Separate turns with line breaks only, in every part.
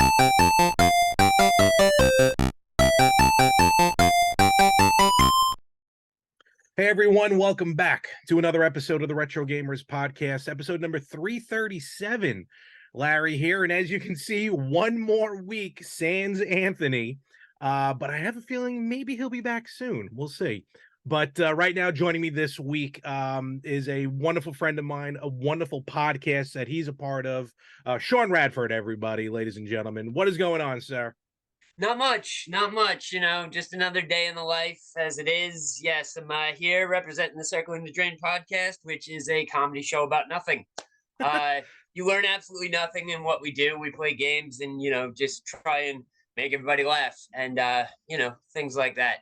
Hey everyone, welcome back to another episode of the Retro Gamers Podcast, episode number 337. Larry here, and as you can see, one more week sans Anthony, but I have a feeling maybe he'll be back soon. We'll see. But right now, joining me this week is a wonderful friend of mine, a wonderful podcast that he's a part of, Sean Radford, everybody, ladies and gentlemen. What is going on, sir?
Not much, just another day in the life as it is. Yes, I'm here representing the Circling the Drain podcast, which is a comedy show about nothing. You learn absolutely nothing in what we do. We play games and, just try and make everybody laugh and, things like that.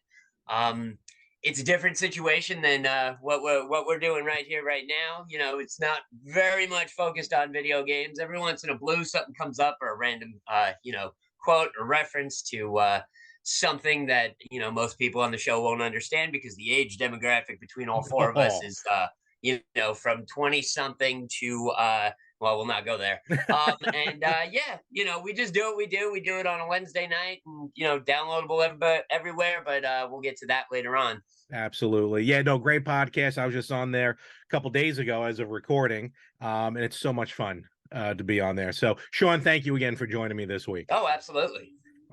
It's a different situation than what we're doing right here, right now. It's not very much focused on video games. Every once in a blue, something comes up or a random, quote or reference to something that most people on the show won't understand, because the age demographic between all four of us is from 20 something to well, we'll not go there. We just do what we do. We do it on a Wednesday night, and downloadable everywhere, but we'll get to that later on.
Absolutely. Yeah, no, great podcast. I was just on there a couple days ago as of recording, and it's so much fun to be on there. So, Sean, thank you again for joining me this week.
Oh, absolutely.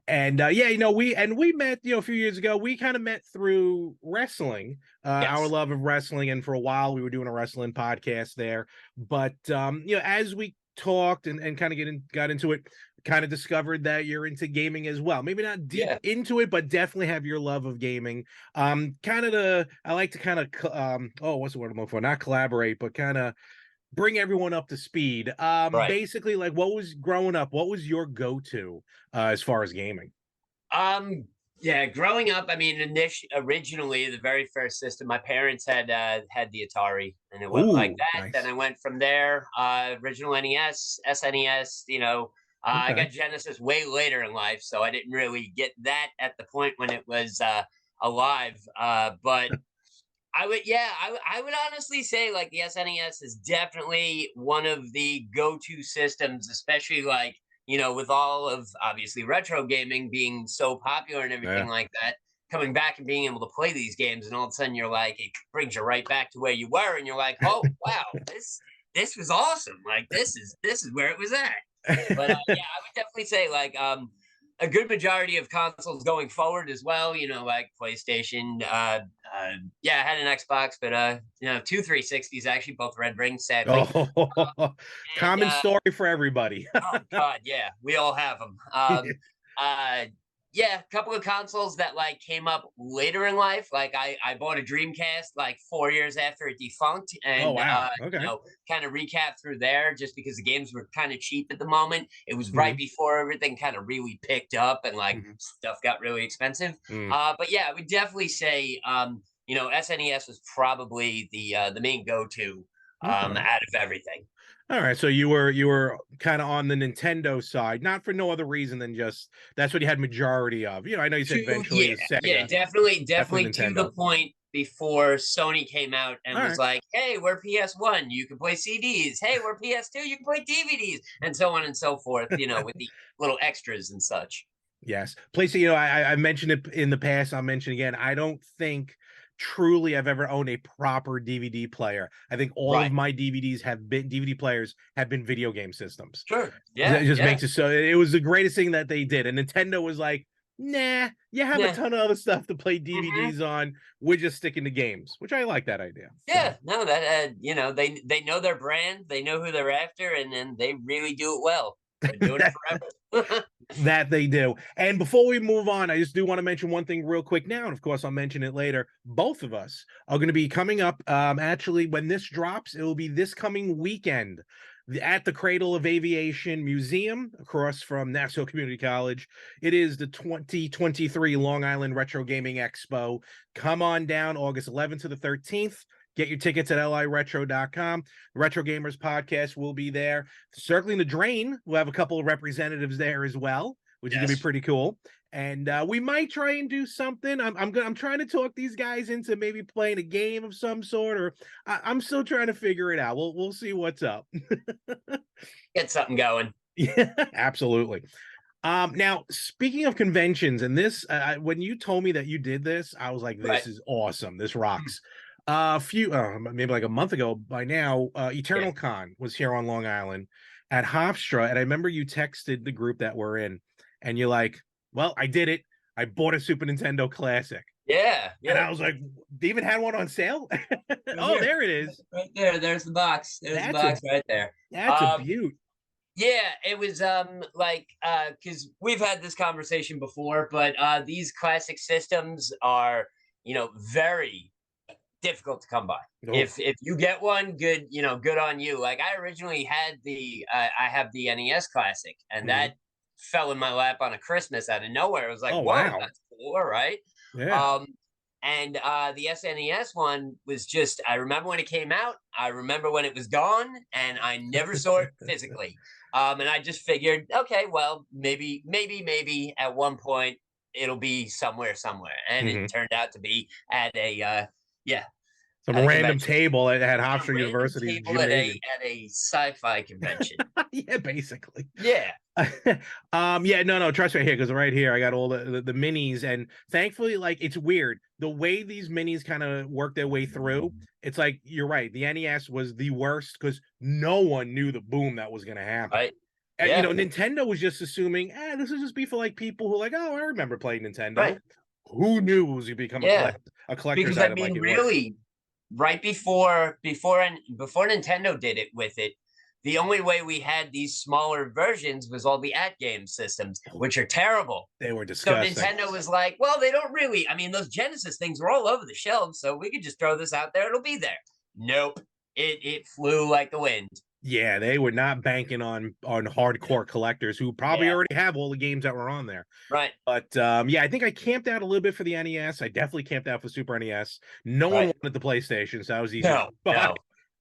And we met, a few years ago. We kind of met through wrestling,
Yes.
Our love of wrestling, and for a while we were doing a wrestling podcast there. But as we talked and kind of got into it, kind of discovered that you're into gaming as well. Maybe not deep into it, but definitely have your love of gaming. I like to kind of what's the word I'm looking for? Not collaborate, but kind of bring everyone up to speed.
Right.
Basically, like, what was growing up? What was your go-to as far as gaming?
Growing up, I mean, originally the very first system, my parents had the Atari, and it went like that.
Nice.
Then I went from there. Original NES, SNES. I got Genesis way later in life, so I didn't really get that at the point when it was alive. But I would honestly say, like, the SNES is definitely one of the go-to systems, especially like, with all of obviously retro gaming being so popular and everything like that, coming back and being able to play these games, and all of a sudden you're like, it brings you right back to where you were, and you're like, oh wow, this was awesome. Like, this is where it was at. But I would definitely say, like, a good majority of consoles going forward as well, like PlayStation. I had an Xbox, but two 360s, actually, both red rings, sadly.
Common story for everybody.
Oh God, yeah, we all have them. A couple of consoles that like came up later in life. Like I bought a Dreamcast like 4 years after it defunct, and kind of recap through there, just because the games were kind of cheap at the moment. It was right before everything kind of really picked up and like stuff got really expensive. But yeah, I would definitely say SNES was probably the main go-to out of everything.
All right, so you were kind of on the Nintendo side, not for no other reason than just that's what you had majority of. I know you said eventually Sega.
Yeah, definitely to the point before Sony came out and was like, hey, we're PS1, you can play CDs. Hey, we're PS2, you can play DVDs, and so on and so forth, with the little extras and such.
Yes. PlayStation, I mentioned it in the past, I'll mention again, I don't think truly I've ever owned a proper DVD player. I think all of my DVD players have been video game systems.
Sure. Yeah.
It just makes it so. It was the greatest thing that they did. And Nintendo was like, nah, you have a ton of other stuff to play DVDs on. We're just sticking to games, which I like that idea.
Yeah, no, that they know their brand, they know who they're after, and then they really do it well. They're doing it forever.
That they do. And before we move on, I just do want to mention one thing real quick now, and of course I'll mention it later. Both of us are going to be coming up. Actually, when this drops, it will be this coming weekend at the Cradle of Aviation Museum across from Nassau Community College. It is the 2023 Long Island Retro Gaming Expo. Come on down August 11th to the 13th. Get your tickets at liretro.com. The Retro Gamers Podcast will be there. Circling the Drain, we'll have a couple of representatives there as well, which is going to be pretty cool. And we might try and do something. I'm trying to talk these guys into maybe playing a game of some sort, or I'm still trying to figure it out. We'll see what's up.
Get something going.
Yeah, absolutely. Now speaking of conventions, and this, when you told me that you did this, I was like,
Right.
this is awesome. This rocks. A few, maybe like a month ago by now,
Yeah.
Eternal Con was here on Long Island at Hofstra, and I remember you texted the group that we're in, and you're like, "Well, I did it. I bought a Super Nintendo Classic,"
Yeah.
and
Yeah.
I was like, "They even had one on sale."
Right
Oh,
here.
there it is.
Right there. There's the box. There's the
That's a
box right there.
that's a
Um,
beaut.
Yeah, it was like because we've had this conversation before, but these classic systems are, very difficult to come by.
Oh,
If you get one, good, good on you. Like I originally had I have the NES Classic, and
mhm.
that fell in my lap on a Christmas out of nowhere. It was like,
Oh
whoa,
wow.
that's cool, all right.
Yeah.
Um, and the SNES one was just, I remember when it came out, I remember when it was gone, and I never saw it physically. And I just figured, okay, well, maybe at one point it'll be somewhere. And it
Mhm.
turned out to be at yeah,
Some
at a
random
convention.
table at
A
Hofstra
random
University's
table at
gymnasium.
a sci-fi convention.
Yeah, basically.
Yeah,
Yeah, no, trust me here, because right here I got all the minis, and thankfully, like, it's weird the way these minis kind of work their way through. It's like you're right. The NES was the worst because no one knew the boom that was going to happen.
right. Yeah,
Nintendo was just assuming, this would just be for like people who are like, oh, I remember playing
right.
Nintendo. Who knew it was going to become
Yeah,
a collector's
because I
item like
mean,
it was?
really, right before Nintendo did it with it, the only way we had these smaller versions was all the at game systems,
Oh,
which are terrible.
they were
So
disgusting.
Nintendo was like, well, they don't really. I mean, those Genesis things were all over the shelves, so we could just throw this out there; it'll be there. Nope, it flew like the wind.
Yeah, they were not banking on hardcore collectors who probably
Yeah,
already have all the games that were on there.
right,
But yeah, I think I camped out a little bit for the NES. I definitely camped out for Super NES. No one
right.
wanted the PlayStation, so that was easy to
No,
buy.
no,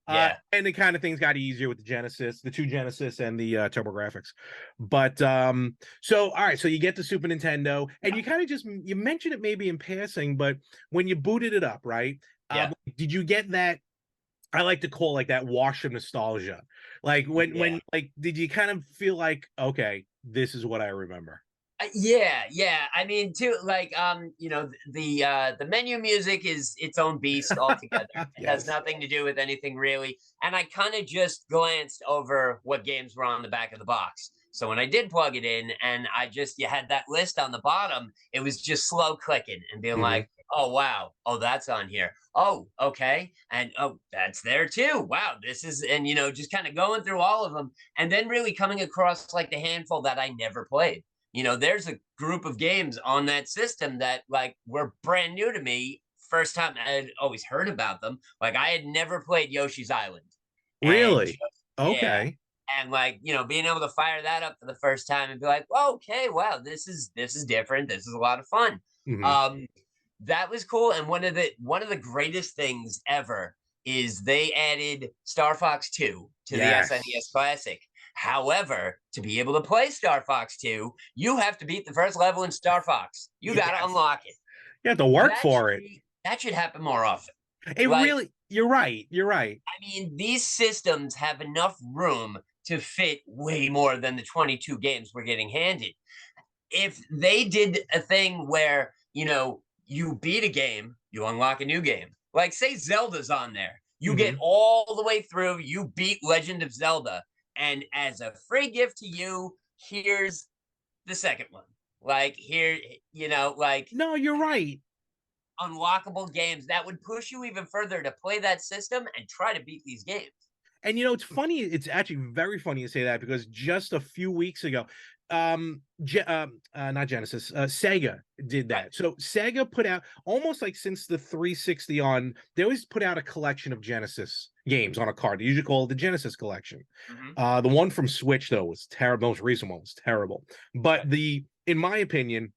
yeah,
And the kind of things got easier with the Genesis, the two Genesis, and the TurboGrafx. But so all right, so you get the Super Nintendo, and you kind of just you mentioned it maybe in passing, but when you booted it up, right?
yeah,
Did you get that? I like to call like that wash of nostalgia. Like
yeah.
when like did you kind of feel like, okay, this is what I remember?
Yeah, yeah. I mean, too, like, the menu music is its own beast altogether. It has
Yes.
nothing to do with anything really. And I kind of just glanced over what games were on the back of the box. So when I did plug it in, and you had that list on the bottom, it was just slow clicking and being
Hmm.
like, oh wow, oh that's on here. Oh, okay, and oh that's there too. Wow, this is, and just kind of going through all of them, and then really coming across like the handful that I never played. There's a group of games on that system that like were brand new to me. First time I had always heard about them. Like I had never played Yoshi's Island. And
Really?
just, yeah.
Okay.
And like, being able to fire that up for the first time and be like, oh, okay, wow, this is different. This is a lot of fun.
Hmm.
Um, that was cool. And one of the greatest things ever is they added Star Fox 2 to the SNES
Yes.
Classic. However, to be able to play Star Fox 2, you have to beat the first level in Star Fox. You got to
Yes.
unlock it.
You have to work for it.
That should happen more often.
It
Like,
really, you're right. You're right.
I mean, these systems have enough room to fit way more than the 22 games we're getting handed. If they did a thing where, you beat a game, you unlock a new game. Like, say Zelda's on there. You get
Hmm.
all the way through, you beat Legend of Zelda. And as a free gift to you, here's the second one. Like, here, like
No, you're right.
unlockable games that would push you even further to play that system and try to beat these games.
And it's funny, it's actually very funny to say that because just a few weeks ago, not Genesis, Sega did
Right.
that. So Sega put out almost like since the 360 on, they always put out a collection of Genesis games on a card. They usually call it the Genesis collection.
Mm-hmm.
The one from Switch though was terrible. Most recent one was terrible. But
Right.
in my opinion,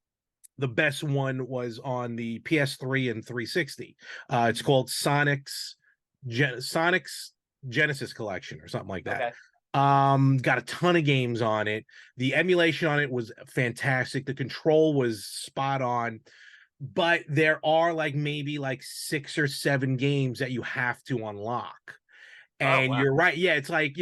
the best one was on the PS3 and 360. It's called Sonic's Genesis Collection or something like that.
Okay.
Got a ton of games on it. The emulation on it was fantastic. The control was spot on. But there are like maybe like 6 or 7 games that you have to unlock.
Oh
And
wow.
you're right. Yeah, it's like,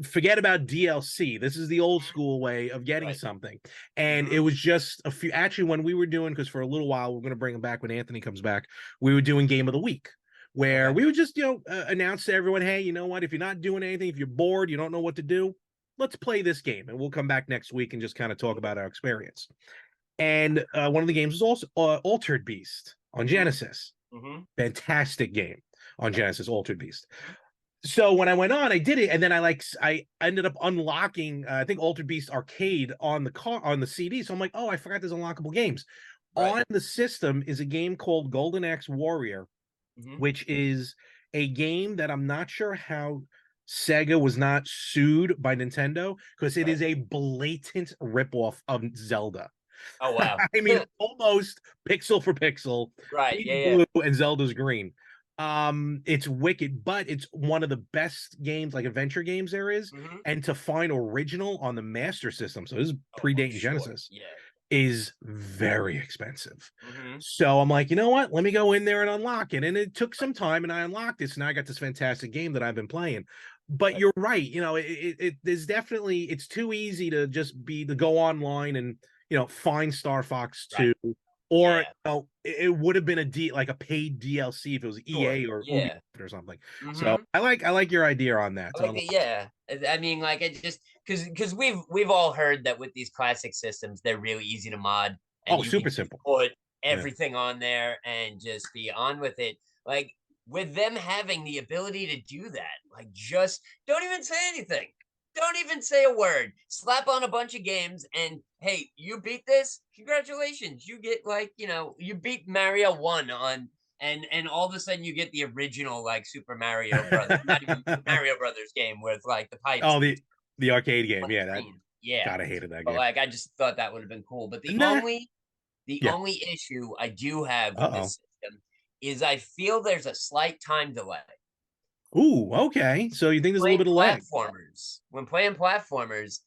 forget about DLC. This is the old school way of getting something. And it was just a few, actually, when we were doing, because for a little while, we're going to bring him back when Anthony comes back, we were doing Game of the Week, where we would just, announce to everyone, hey, you know what, if you're not doing anything, if you're bored, you don't know what to do, let's play this game. And we'll come back next week and just kind of talk about our experience. And one of the games was also Altered Beast on Genesis. Fantastic game on Genesis, Altered Beast. So when I went on, I did it, and then I ended up unlocking I think Altered Beast Arcade on the CD. So I'm like, oh, I forgot there's unlockable games. On the system is a game called Golden Axe Warrior, which is a game that I'm not sure how Sega was not sued by Nintendo, because it is a blatant ripoff of Zelda.
Oh wow!
I mean, almost pixel for pixel.
Right?
Blue and Zelda's green. It's wicked, but it's one of the best games, like adventure games there is. And to find original on the Master System, so this is predating Genesis, is very expensive. So I'm like, you know what? Let me go in there and unlock it. And it took some time, and I unlocked it. So now I got this fantastic game that I've been playing. But you're right. You know, there's definitely, it's too easy to just to go online and, find Star Fox 2. Or it would have been a paid DLC if it was EA or something. So I like your idea on that.
I mean, like, it just because we've all heard that with these classic systems, they're really easy to mod. And
super simple.
Put everything on there and just be on with it. Like, with them having the ability to do that, like, just don't even say anything. Don't even say a word. Slap on a bunch of games and, hey, you beat this? Congratulations. You get, like, you beat Mario 1 on, and all of a sudden you get the original, like, Super Mario Brothers, not even Mario Brothers game with, like, the pipes.
Oh, the arcade game. God, I hated that game.
But, like, I just thought that would have been cool. But the only issue I do have with this system is I feel there's a slight time delay.
Ooh, okay. So you think there's a little bit of lag?
When playing platformers,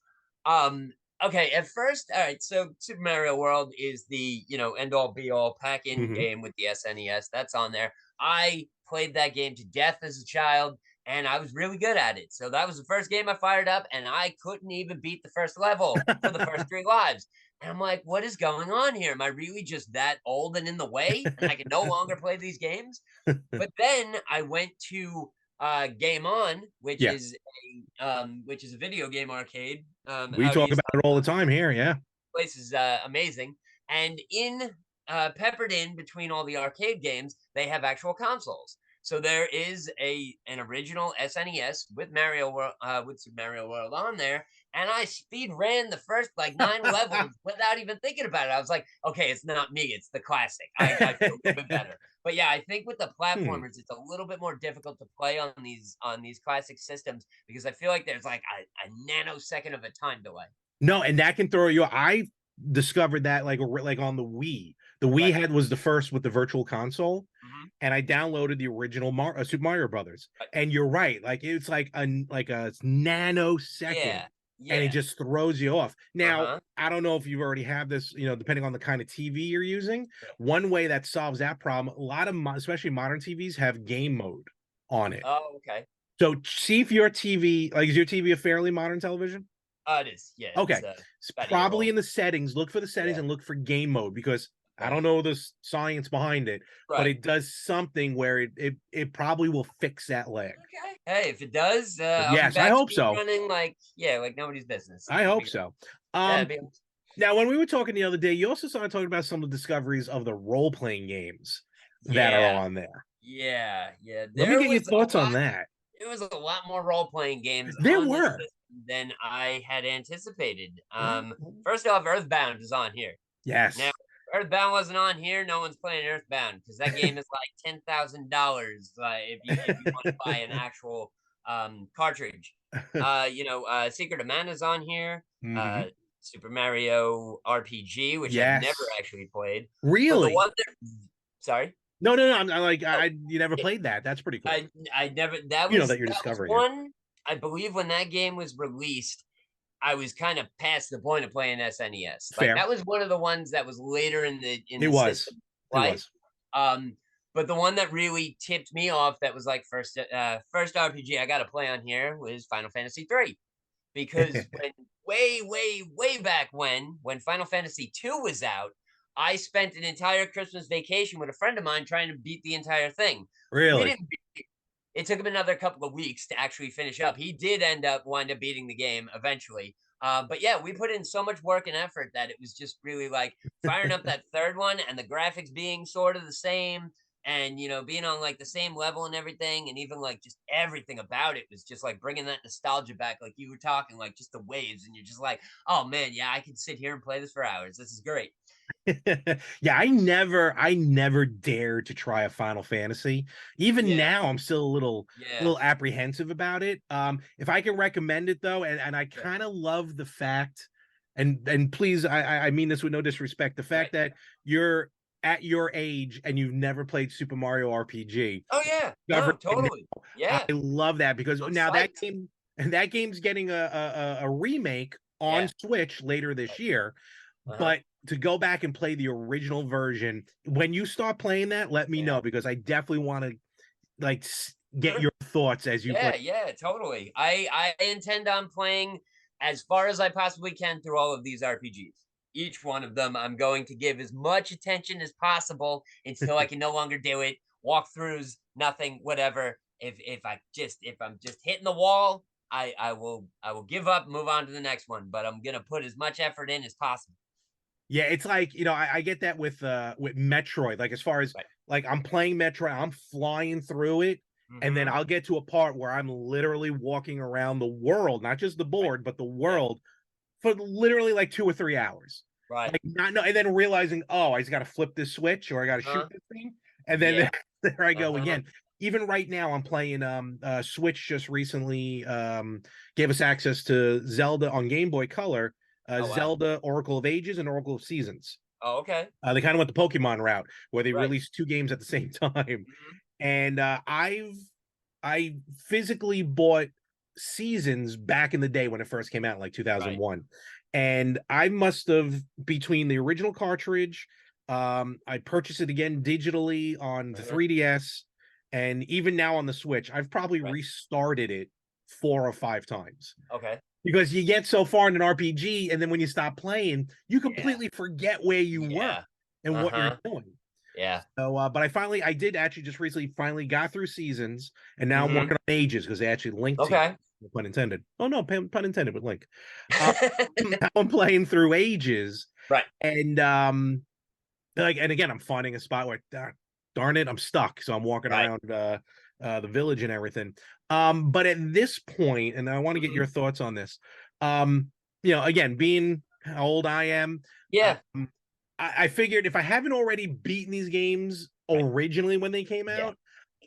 okay, at first, all right, so Super Mario World is the, end all be all pack-in game with the SNES. That's on there. I played that game to death as a child, and I was really good at it. So that was the first game I fired up, and I couldn't even beat the first level for the first 3 lives. And I'm like, what is going on here? Am I really just that old and in the way? And I can no longer play these games? But then I went to Game On, which is a video game arcade.
We talk about it all the time here. Yeah,
place is amazing, and peppered in between all the arcade games, they have actual consoles. So there is an original SNES with Super Mario World on there, and I speed ran the first 9 levels without even thinking about it. I was like, okay, it's not me, it's the classic. I feel a little bit better. But yeah, I think with the platformers, it's a little bit more difficult to play on these classic systems, because I feel like there's like a nanosecond of a time delay.
No, and that can throw you. I discovered that like on the Wii. The Wii was the first with the Virtual Console, and I downloaded the original Super Mario Brothers. And you're right, like it's like a nanosecond. And it just throws you off. Now, I don't know if you already have this, depending on the kind of TV you're using. One way that solves that problem, a lot of, especially modern TVs, have game mode on it.
Oh, okay.
So see if your TV, is your TV a fairly modern television?
It is, yeah.
Okay. It's probably in the settings. Look for the settings and look for game mode, because I don't know the science behind it, but it does something where it probably will fix that lag.
Okay. Hey, if it does,
yes, I hope so.
Running like nobody's business.
I hope so. Now, when we were talking the other day, you also started talking about some of the discoveries of the role-playing games that are on there.
Yeah.
Let me get your thoughts on that.
There was a lot more role-playing games than I had anticipated. First off, Earthbound is on here.
Yes.
Now, Earthbound wasn't on here. No one's playing Earthbound because that game is like $10,000 if you want to buy an actual cartridge. Secret of Mana is on here. Super Mario RPG, which I've never actually played.
Really?
Sorry.
No. You never played that. That's pretty cool.
I never. That was
that you're discovering
one. I believe when that game was released, I was kind of past the point of playing SNES.
Fair.
That was one of the ones that was later in the
system. It was.
But the one that really tipped me off, that was like first RPG I got to play on here, was Final Fantasy 3. Because when way back when Final Fantasy 2 was out, I spent an entire Christmas vacation with a friend of mine trying to beat the entire thing. We
Really?
didn't beat it. It took him another couple of weeks to actually finish up. He did wind up beating the game eventually. But yeah, we put in so much work and effort that it was just really like firing up that third one, and the graphics being sort of the same, and being on like the same level and everything, and even like just everything about it was just like bringing that nostalgia back, like you were talking, like just the waves, and you're just like, oh man, yeah, I could sit here and play this for hours. This is great.
Yeah, I never dared to try a Final Fantasy. Even
Yeah,
now, I'm still a
yeah,
little apprehensive about it. If I can recommend it though, and I
right,
kind of love the fact, and please, I mean this with no disrespect, the
right.
fact that you're at your age and you've never played Super Mario RPG.
Oh yeah, no,
Discovering it
totally.
now, I
Yeah,
love that because
I'm
now
psyched.
that game's getting a remake on
Yeah,
Switch later this
right.
year.
Uh-huh.
But to go back and play the original version, when you start playing that, let me
Yeah,
know because I definitely want to like get
sure.
your thoughts as you play.
Yeah, yeah, totally. I intend on playing as far as I possibly can through all of these RPGs. Each one of them, I'm going to give as much attention as possible until I can no longer do it. Walkthroughs, nothing, whatever. If I'm just hitting the wall, I will give up, move on to the next one. But I'm gonna put as much effort in as possible.
Yeah, it's like, I get that with Metroid. Like as far as
Right.
like I'm playing Metroid, I'm flying through it, and then
Mm-hmm.
I'll get to a part where I'm literally walking around the world, not just the
Right.
board, but the
Yeah.
world for literally like 2 or 3 hours.
Right.
Like not no, and then realizing, oh, I just got to flip this switch or I got to shoot
Uh-huh.
this thing, and then
Yeah.
there I go
Uh-huh.
again. Even right now, I'm playing. Switch just recently gave us access to Zelda on Game Boy Color,
Oh wow.
Zelda Oracle of Ages and Oracle of Seasons.
Oh, okay.
They kind of went the Pokemon route where they
Right.
released two games at the same time,
Hmm.
and I physically bought Seasons back in the day when it first came out, like
Right.
2001. And I must have, between the original cartridge, I purchased it again digitally on the
Uh-huh.
3DS, and even now on the Switch, I've probably
Right.
restarted it 4 or 5 times
Okay.
because you get so far in an RPG, and then when you stop playing, you
Yeah.
completely forget where you were
Yeah.
and what you're
Uh-huh.
doing.
Yeah.
So, but I did actually just recently finally got through Seasons, and now I'm
Mhm.
working on Ages because they actually link to you.
Okay.
No pun intended. Oh no, pun intended, but link. Now I'm playing through Ages,
Right.
and and again, I'm finding a spot where, darn it, I'm stuck. So I'm walking
Right.
around the village and everything. But at this point, and I want to get
Mhm.
your thoughts on this. Again, being how old I am,
Yeah.
um, I figured if I haven't already beaten these games
Right.
originally when they came
Yeah.
out,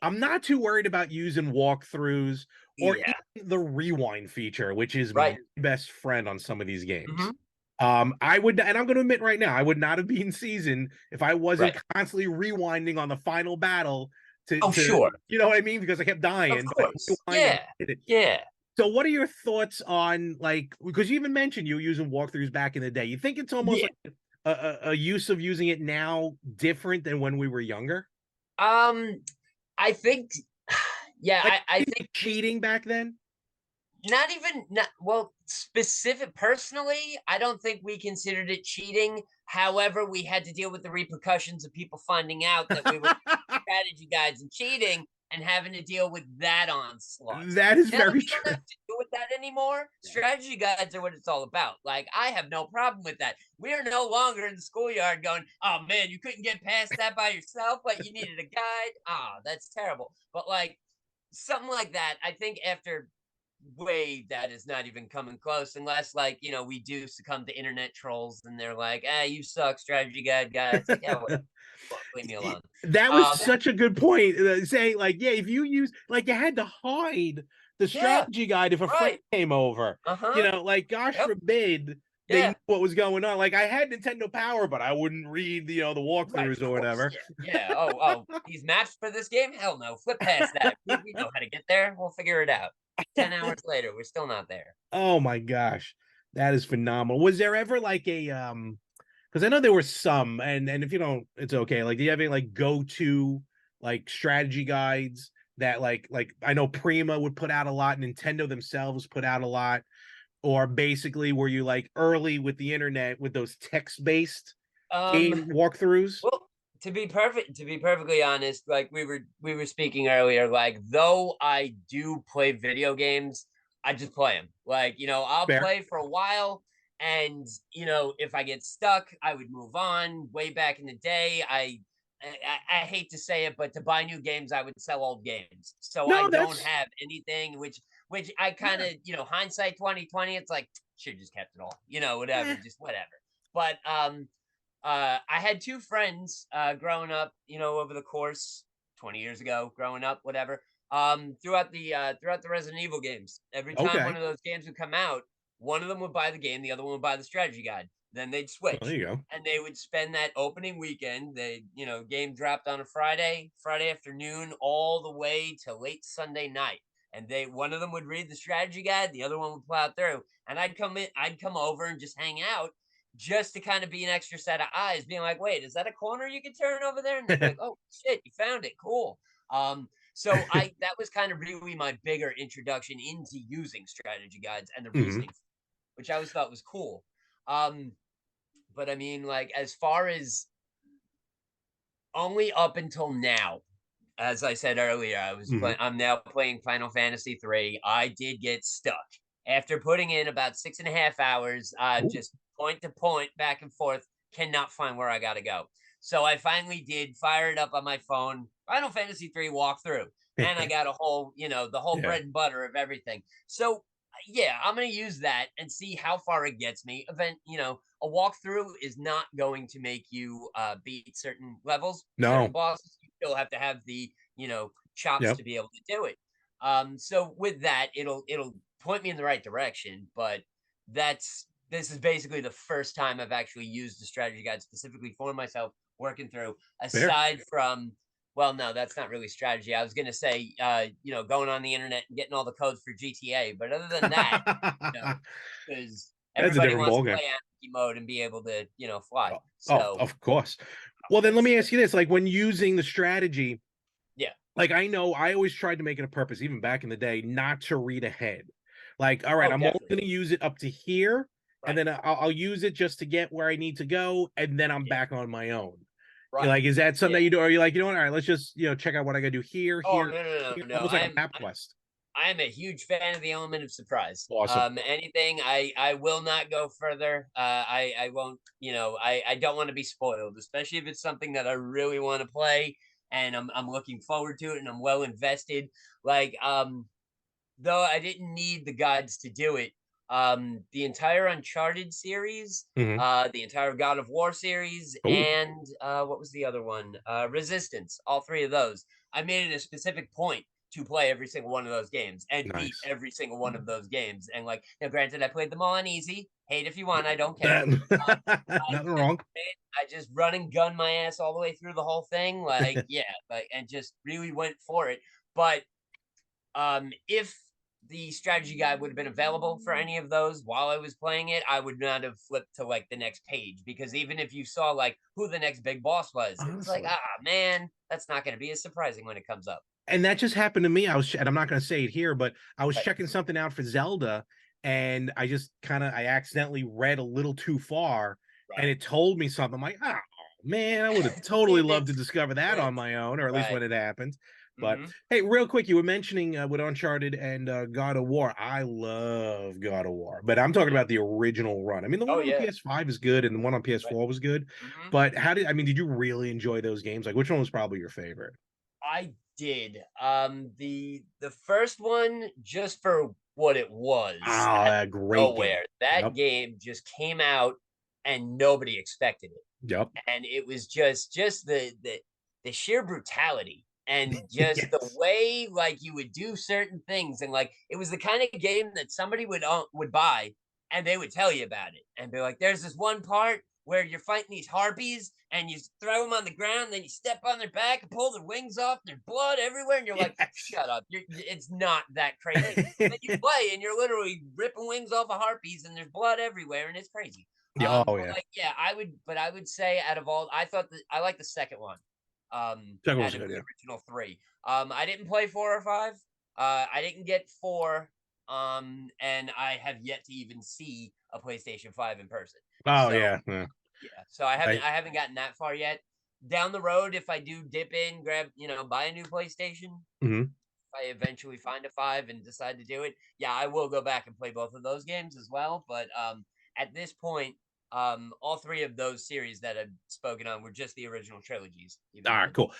I'm not too worried about using walkthroughs or
Yeah.
even the rewind feature, which is my
Right.
best friend on some of these games.
Mhm.
I would, and I'm going to admit right now, I would not have been seasoned if I wasn't
Right.
constantly rewinding on the final battle
Oh,
to
sure.
you know what I mean? Because I kept
Of
dying, but I
course.
rewind and
Yeah.
did it.
Yeah.
So, what are your thoughts on like because you even mentioned you were using walkthroughs back in the day? You think it's almost
Yeah.
like a use of using it now different than when we were younger?
Um, I think yeah,
Like
I think we
cheating back then?
not even not well, specific personally, I don't think we considered it cheating. However, we had to deal with the repercussions of people finding out that we were strategy guides and cheating and having to deal with that onslaught.
That is
Now that
very
we don't
true.
have to deal with that anymore, strategy guides are what it's all about. Like, I have no problem with that. We are no longer in the schoolyard going, oh man, you couldn't get past that by yourself, but you needed a guide. Ah, that's terrible. But like something like that, I think after way that is not even coming close unless like we do succumb to internet trolls and they're like you suck strategy guide guy. It's like yeah, whatever. Well, leave me alone.
That was
um
such a good point. Saying like, yeah, if you use like you had to hide the
yeah,
strategy guide if a friend
right.
came over.
Uh-huh.
Like gosh
Yep.
forbid they knew
Yeah.
what was going on. Like I had Nintendo Power, but I wouldn't read the
Right,
walkthroughs
of
or
course.
whatever.
Yeah. Yeah. Oh, these maps for this game, hell no, flip past that. We know how to get there, we'll figure it out. 10 hours later, we're still not there.
Oh my gosh, that is phenomenal. Was there ever like a because I know there were some, and if you don't, it's okay. Like, do you have any like go to like strategy guides that like I know Prima would put out a lot, Nintendo themselves put out a lot, or basically were you like early with the internet with those text-based
Um,
game walkthroughs?
well, to be perfectly honest, like we were speaking earlier, like though I do play video games, I just play them. Like, I'll
Fair.
play for a while and, if I get stuck, I would move on. Way back in the day, I hate to say it, but to buy new games, I would sell old games. So I
No,
don't
that's
have anything which I kind of, hindsight 2020, it's like should just kept it all, whatever,
eh,
just whatever. But I had two friends growing up, over the course 20 years ago, growing up, whatever. Throughout the Resident Evil games, every time one
okay.
of those games would come out, one of them would buy the game, the other one would buy the strategy guide. Then they'd
Well, there
switch,
you go.
and they would spend that opening weekend. Game dropped on a Friday afternoon, all the way to late Sunday night. And one of them would read the strategy guide, the other one would plow through, and I'd come over and just hang out just to kind of be an extra set of eyes, being like, wait, is that a corner you can turn over there? And they'd be like, oh shit, you found it. Cool. So that was kind of really my bigger introduction into using strategy guides and the
Hmm.
reasoning, which I always thought was cool. Um, but I mean, like, as far as only up until now, as I said earlier,
Hmm.
I'm now playing Final Fantasy 3. I did get stuck after putting in about 6.5 hours, just point to point, back and forth. Cannot find where I gotta go. So I finally did fire it up on my phone. Final Fantasy 3 walkthrough, and I got a whole, the whole
Yeah.
bread and butter of everything. So yeah, I'm gonna use that and see how far it gets me. A walkthrough is not going to make you beat certain levels, certain
No.
bosses. You still have to have the chops
Yep.
to be able to do it. So with that, it'll point me in the right direction. But this is basically the first time I've actually used the strategy guide specifically for myself, working through.
Fair.
Aside from, well, no, that's not really strategy. I was gonna say, going on the internet and getting all the codes for GTA. But other than that, because
That's a
everybody
different
wants to
ballgame.
play anarchy mode and be able to, fly.
Oh, oh,
So
of course. Well, then let
that's
me ask you this: like when using the strategy,
yeah.
like I know I always tried to make it a purpose, even back in the day, not to read ahead. Like, all right,
Oh,
I'm only
definitely.
going to use it up to here, and
Right.
then I'll use it just to get where I need to go, and then I'm
Yeah.
back on my own. You're
Right.
like, is that something
Yeah.
that you do? Or are you like, you know what? All right, let's just check out what I got to do here,
Oh,
here,
no, no, no,
here,
no.
almost like a map quest.
I am a huge fan of the element of surprise.
Awesome.
Anything I will not go further. I won't. I don't want to be spoiled, especially if it's something that I really want to play and I'm looking forward to it and I'm well invested. Like though I didn't need the guides to do it. The entire Uncharted series,
Hmm.
the entire God of War series,
Oh,
and what was the other one? Resistance. All three of those. I made it a specific point to play every single one of those games and beat
nice.
every single one of those games. And like, now, granted, I played them all on easy. Hate if you want, I don't care.
Nothing wrong.
I just run and gun my ass all the way through the whole thing. Like, yeah, like, and just really went for it. But if the strategy guide would have been available for any of those while I was playing it, I would not have flipped to like the next page, because even if you saw like who the next big boss was, it was like,
Honestly.
man, that's not going to be as surprising when it comes up.
And that just happened to me. And I'm not going to say it here, but I was
But
checking something out for Zelda, and I accidentally read a little too far, and
right,
it told me something. I'm like, oh man, I would have totally loved to discover that on my own, or at least
right.
when it happened. But
Mm-hmm.
hey, real quick, you were mentioning with Uncharted and God of War. I love God of War, but I'm talking
Yeah.
about the original run. I mean, the one
Oh
on the
yeah.
PS5 is good, and the one on
Right.
PS4 was good.
Mm-hmm.
But did you really enjoy those games? Like, which one was probably your favorite?
I did. The first one, just for what it was, out
Ah,
of
great game.
nowhere. That
Yep.
game just came out and nobody expected it.
Yep.
And it was just the sheer brutality and just the
Yes.
way like you would do certain things, and like it was the kind of game that somebody would buy and they would tell you about it and be like, there's this one part where you're fighting these harpies and you throw them on the ground, then you step on their back and pull their wings off, and there's blood everywhere, and you're like,
Yes.
shut up, it's not that crazy. And then you play and you're literally ripping wings off of harpies and there's blood everywhere and it's crazy.
Yeah, oh
But
yeah.
like, yeah, I would say out of all, I thought that I like the second one.
Second
out
was
of
good,
the
yeah.
original 3. I didn't play 4 or 5. I didn't get 4, and I have yet to even see a PlayStation 5 in person.
Oh,
So
yeah.
so I haven't gotten that far yet. Down the road, if I do dip in, grab, buy a new PlayStation,
Mhm.
if I eventually find a 5 and decide to do it, yeah, I will go back and play both of those games as well. But at this point, all 3 of those series that I've spoken on were just the original trilogies.
All right, cool.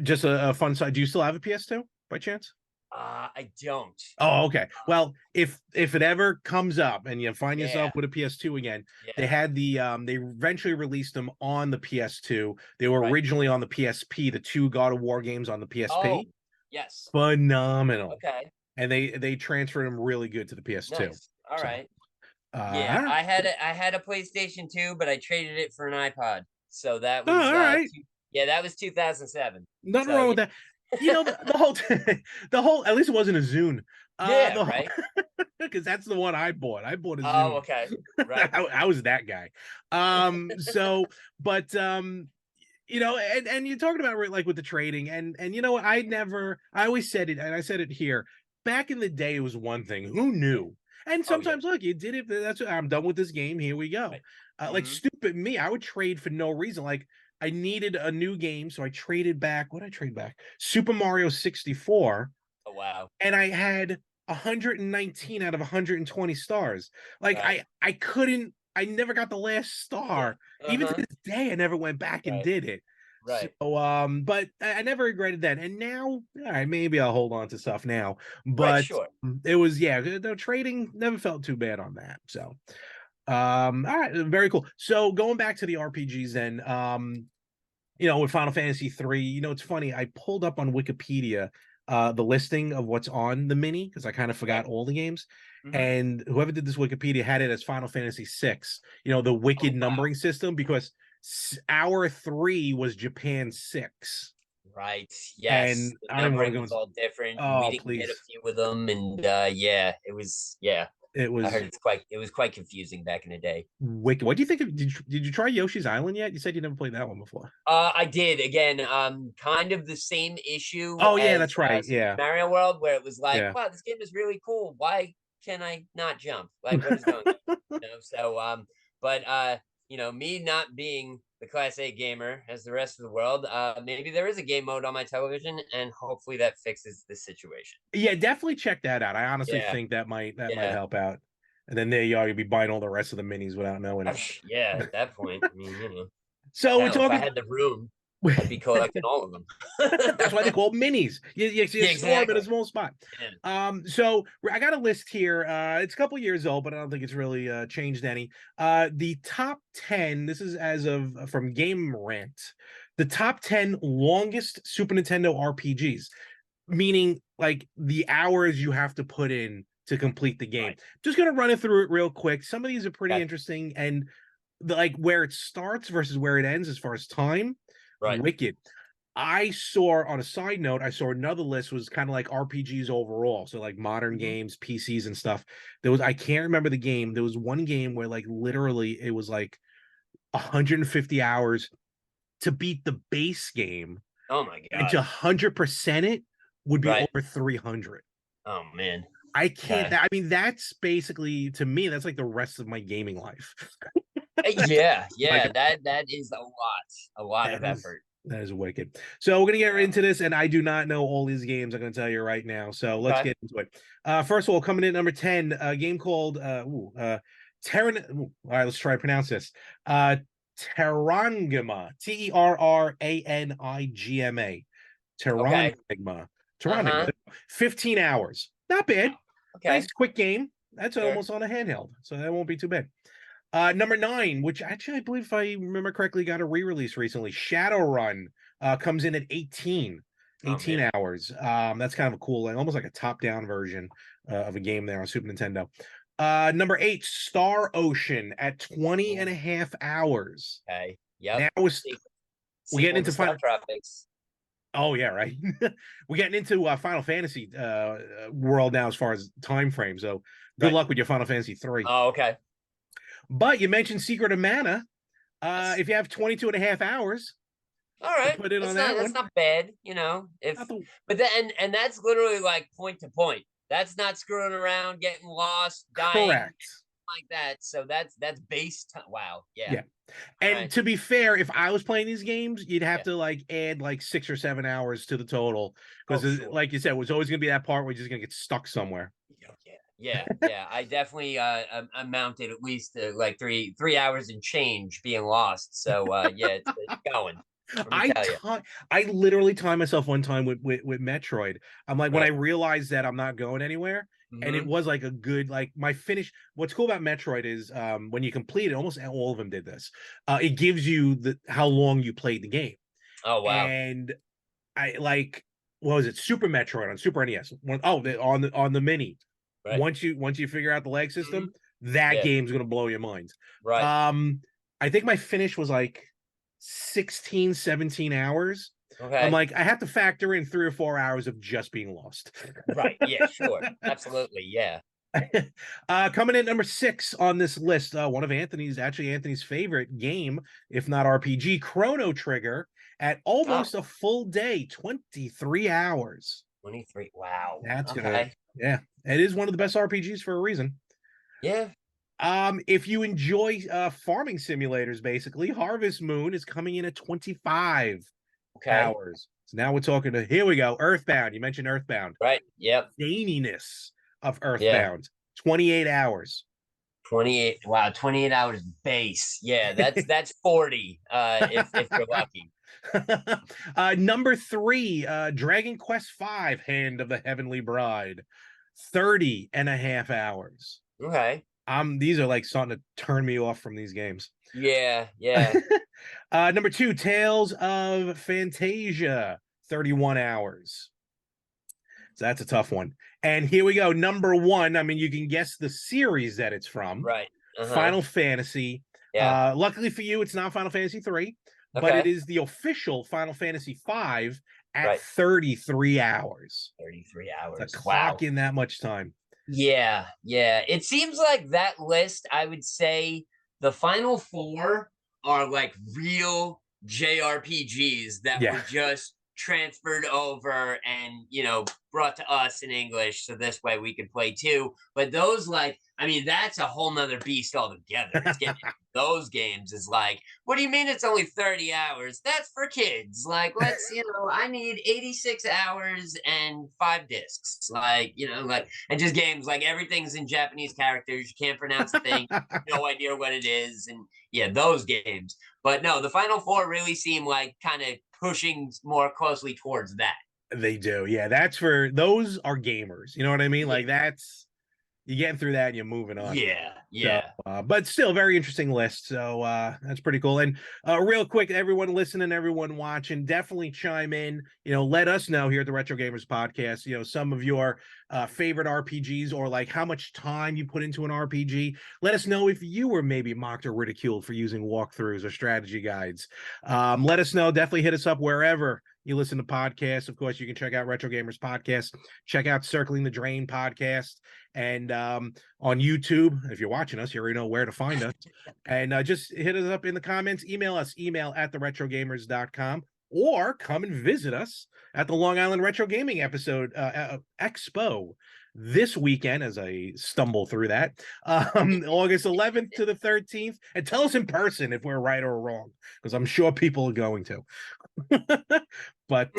Just a fun side. Do you still have a PS2 by chance?
I don't.
Oh, okay. Well, if it ever comes up and you find
Yeah,
yourself with a PS2 again, they
yeah.
had they eventually released them on the PS2. They were
Right.
originally on the PSP, the 2 God of War games on the
Oh,
PSP.
yes.
Phenomenal.
Okay.
And they transferred them really good to the PS2.
Nice. All
So,
right.
all
Yeah,
right.
I had a PlayStation 2, but I traded it for an iPod. So that
Oh,
was
all right.
that was 2007.
Nothing
So
wrong with
yeah.
that. The whole the whole at least it wasn't a Zune.
Yeah,
The whole
right.
because that's the one I bought. I bought a
Oh,
Zune.
okay. Right.
I was that guy. But and you're talking about like with the trading, and I always said it, and I said it here. Back in the day, it was one thing. Who knew? And
Oh yeah.
sometimes, look, you did it. That's I'm done with this game. Here we go.
Right.
Like
Hmm.
stupid me, I would trade for no reason. Like I needed a new game, so I traded back. What did I trade back? Super Mario 64,
Oh wow.
and I had 119 out of 120 stars. Like
Right.
I couldn't. I never got the last
Yeah.
star. Even to
Uh-huh.
this day, I never went back and
Right.
did it.
Right.
So, but I never regretted that. And now, all right, maybe I'll hold on to stuff now.
Right,
But
sure.
it was, yeah, the trading never felt too bad on that. So, all right, very cool. So going back to the RPGs then, with Final Fantasy 3, it's funny. I pulled up on Wikipedia the listing of what's on the mini because I kind of
Right.
forgot all the games.
Hmm.
And whoever did this Wikipedia had it as Final Fantasy 6, the wicked
Oh wow.
numbering system because hour 3 was Japan 6.
Right. Yes.
And
The
I don't even want to
numbering
go
was
into,
all different. We
oh,
didn't get a
please.
few of them, and yeah,
It
I
was
heard it was quite confusing back in the day.
wicked. What do you think of, did you try Yoshi's Island yet? You said you never played that one before.
I did again, kind of the same issue
Oh, yeah,
as
that's right.
Super
Yeah.
Mario World, where it was like,
Yeah.
wow, this game is really cool. Why can I not jump? Like, what is going on? So but me not being the class A gamer as the rest of the world, maybe there is a game mode on my television, and hopefully that fixes the situation.
Yeah, definitely check that out. I honestly
Yeah,
think that might
yeah.
help out. And then there you are, you'll be buying all the rest of the minis without knowing it.
Yeah, at that point, I mean,
So we're
hell, if I
talking.
had the room, I'd be collecting all of them.
That's why they call minis. You
Yeah,
store them in a
exactly.
small spot.
Yeah.
So I got a list here. It's a couple years old, but I don't think it's really changed any. The top 10. This is as of from Game Rant. The top 10 longest Super Nintendo RPGs, meaning like the hours you have to put in to complete the game.
Right.
Just gonna run it through it real quick. Some of these are pretty
Okay.
interesting, and like where it starts versus where it ends as far as time.
Right.
Wicked. I saw on a side note, I saw another list was kind of like RPGs overall. So like modern
Mhm.
games, PCs and stuff. I can't remember the game. There was one game where like literally it was like 150 hours to beat the base game,
Oh my
and to
god.
100% it would be
Right.
over 300.
Oh man.
I can't.
Okay.
I mean, that's basically to me. That's like the rest of my gaming life.
Yeah,
Like
that is a lot
that
of
is
effort.
that is wicked. So we're gonna get
Yeah.
into this, and I do not know all these games. I'm gonna tell you right now. So let's
Okay.
get into it. First of all, coming in at number 10, a game called Terran. All right, let's try to pronounce this. Terranigma. Terranigma.
Okay.
Terranigma.
Uh-huh.
Terranigma. 15 hours. Not bad. Nice
Okay.
quick game. That's
Sure.
almost on a handheld, so that won't be too bad. Number 9, which actually I believe if I remember correctly, got a re-release recently. Shadowrun comes in at 18,
Oh
18
man.
hours. That's kind of a cool, like almost like a top-down version of a game there on Super Nintendo. Number 8, Star Ocean at 20 and
Ooh,
a half hours.
okay.
Now
Yep.
we're getting
Sequel to
into
Star
final.
Tropics.
Oh yeah, right. We're getting into Final Fantasy world now as far as time frame. So good
Right.
luck with your Final Fantasy 3.
Oh, okay.
But you mentioned Secret of Mana.
Yes.
If you have 22 and a half hours,
All right,
put in on that
that's
one.
not bad, you know. If
Not the
but then and that's literally like point to point. That's not screwing around, getting lost, dying
correct.
like that. So that's base time. Wow, yeah.
Yeah.
All
And
right,
to be fair, if I was playing these games, you'd have
yeah.
to like add like 6 or 7 hours to the total
Oh,
because,
sure.
like you said, it was always going to be that part where you're just going to get stuck somewhere.
Yeah. I definitely amounted at least to like 3 hours and change being lost. So yeah, it's going. Let me
I
tell you.
ti- I literally timed myself one time with Metroid. I'm like, when I
Right.
realized that I'm not going anywhere, and it
Hmm.
was like a good like my finish. What's cool about Metroid is when you complete it, almost all of them did this. It gives you the how long you played the game,
Oh wow.
and I like what was it? Super Metroid on Super NES. On the mini.
Right.
Once you figure out the leg
Mhm.
system, that
Yeah.
game's gonna blow your mind.
Right.
Um, I think my finish was like 16, 17 hours. I'm
Okay.
like, I have to factor in 3 or 4 hours of just being lost.
Right. Yeah. Sure. Absolutely. Yeah.
Coming in number 6 on this list, one of Anthony's favorite game, if not RPG, Chrono Trigger, at
Oh,
almost a full day, 23 hours.
23. Wow.
That's gonna,
Okay.
yeah, it is one of the best RPGs for a reason.
Yeah.
If you enjoy farming simulators, basically, Harvest Moon is coming in at 25
Okay.
hours. So now we're talking to, here we go, Earthbound. You mentioned Earthbound.
Right. Yep.
Zaniness of
Yeah.
Earthbound, 28 hours.
28. Wow. 28 hours base. Yeah. That's 40. If you're lucky.
Number 3, Dragon Quest V, Hand of the Heavenly Bride, 30 and a half hours.
Okay.
These are like starting to turn me off from these games.
Yeah. Yeah.
Number 2, Tales of Fantasia, 31 hours. So that's a tough one. And here we go. Number 1, I mean, you can guess the series that it's from.
Right. Uh-huh.
Final Fantasy.
Yeah.
Luckily for you, it's not Final Fantasy 3, but it
Okay.
is the official Final Fantasy 5 at
Right.
33 hours.
33
To
hours.
clock
Wow.
in that much time.
Yeah, yeah. It seems like that list, I would say the final four are like real JRPGs that
Yeah.
were just transferred over and, brought to us in English. So this way we could play too. But those, like, I mean, that's a whole nother beast altogether. It's getting into those games is like, what do you mean it's only 30 hours? That's for kids. Like, I need 86 hours and 5 discs. And just games like everything's in Japanese characters. You can't pronounce a thing, no idea what it is. And yeah, those games. But no, the final four really seem like kind of pushing more closely towards that.
They do. Yeah, those are gamers. You know what I mean?
Yeah.
Like you're getting through that and you're moving on.
Yeah.
So,
Yeah.
but still, very interesting list. So that's pretty cool. And real quick, everyone listening, everyone watching, definitely chime in. Let us know here at the Retro Gamers Podcast. Some of your favorite RPGs or like how much time you put into an RPG. Let us know if you were maybe mocked or ridiculed for using walkthroughs or strategy guides. Let us know. Definitely hit us up wherever you listen to podcasts. Of course, you can check out Retro Gamers Podcast. Check out Circling the Drain Podcast. And on YouTube, if you're watching us, you already know where to find us. And just hit us up in the comments. Email at theretrogamers.com, or come and visit us at the Long Island Retro Gaming Expo this weekend, as I stumble through that, August 11th to the 13th. And tell us in person if we're right or wrong, because I'm sure people are going to. But